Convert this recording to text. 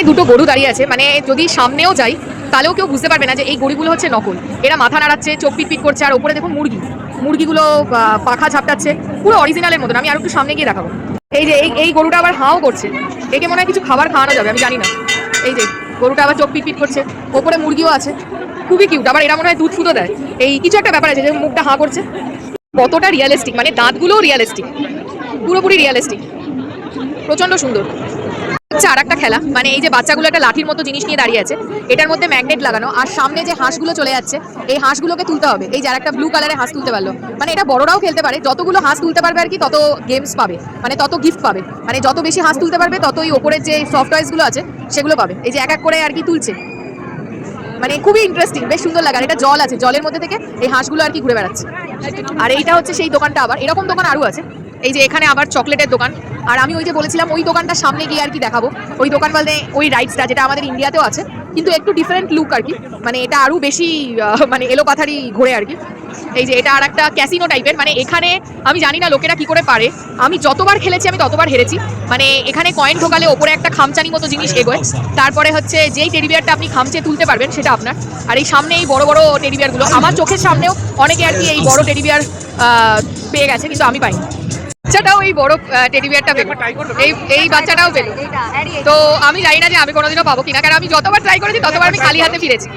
দুটো গরু দাঁড়িয়ে আছে, মানে যদি সামনেও যাই তাহলেও কেউ বুঝতে পারবে না যে এই গরুগুলো হচ্ছে নকল। এরা মাথা নাড়াচ্ছে, চোখ পিট করছে, আর ওপরে দেখুন মুরগিগুলো পাখা ঝাপটাচ্ছে, পুরো অরিজিনালের মতন। আমি আর একটু সামনে গিয়ে দেখাবো। এই যে এই গরুটা আবার হাও করছে, একে মনে হয় কিছু খাবার খাওয়ানো যাবে, আমি জানি না। এই যে গরুটা আবার চোখ পিট করছে, ওপরে মুরগিও আছে, খুবই কিউট। আবার এরা মনে হয় দুধ ফুদও দেয়, এই কিছু একটা ব্যাপার আছে যে মুখটা হাঁ করছে। কতটা রিয়েলিস্টিক, মানে দাঁতগুলোও রিয়েলিস্টিক, পুরোপুরি রিয়েলিস্টিক, প্রচন্ড সুন্দর। হচ্ছে আর একটা খেলা, মানে এই যে বাচ্চাগুলো একটা লাঠির মতো জিনিস নিয়ে দাঁড়িয়ে আছে, এটার মধ্যে ম্যাগনেট লাগানো, আর সামনে যে হাঁসগুলো চলে যাচ্ছে এই হাঁসগুলোকে তুলতে হবে। এই যার একটা ব্লু কালারের হাঁস তুলতে পারলো, মানে এটা বড়রাও খেলতে পারে, যতগুলো হাঁস তুলতে পারবে আর কি তত গেমস পাবে, মানে তত গিফট পাবে, মানে যত বেশি হাঁস তুলতে পারবে ততই ওপরের যে সফট টয়েসগুলো আছে সেগুলো পাবে। এই যে এক এক করে আর কি তুলছে, মানে খুবই ইন্টারেস্টিং, বেশ সুন্দর লাগে। আর এটা জল আছে, জলের মধ্যে থেকে এই হাঁসগুলো আর কি ঘুরে বেড়াচ্ছে। আর এইটা হচ্ছে সেই দোকানটা, আবার এরকম দোকান আরও আছে। এই যে এখানে আবার চকলেটের দোকান, আর আমি ওই যে বলেছিলাম ওই দোকানটার সামনে গিয়ে আর কি দেখাবো। ওই দোকান বলতে ওই রাইডসটা যেটা আমাদের ইন্ডিয়াতেও আছে, কিন্তু একটু ডিফারেন্ট লুক আর কি, মানে এটা আরও বেশি মানে এলোপাথারি ঘোরে আর কি। এই যে এটা আর একটা ক্যাসিনো টাইপের, মানে এখানে আমি জানি না লোকেরা কি করে পারে, আমি যতবার খেলেছি আমি ততবার হেরেছি। মানে এখানে কয়েন ঢোকালে ওপরে একটা খামচানি মতো জিনিস এগোয়, তারপরে হচ্ছে যেই টেডি বিয়ারটা আপনি খামচে তুলতে পারবেন সেটা আপনার। আর এই সামনে এই বড় বড় টেডি বিয়ারগুলো, আমার চোখের সামনেও অনেকে আর কি এই বড় টেডি বিয়ার পেয়ে গেছে, কিন্তু আমি পাইনি। বাচ্চাটাও এই বড় টেডি বিয়ারটা পেলো, এই বাচ্চাটাও পেলো। তো আমি জানি না যে আমি কোনোদিনও পাবো কিনা, কারণ আমি যতবার ট্রাই করেছি ততবার আমি খালি হাতে ফিরেছি।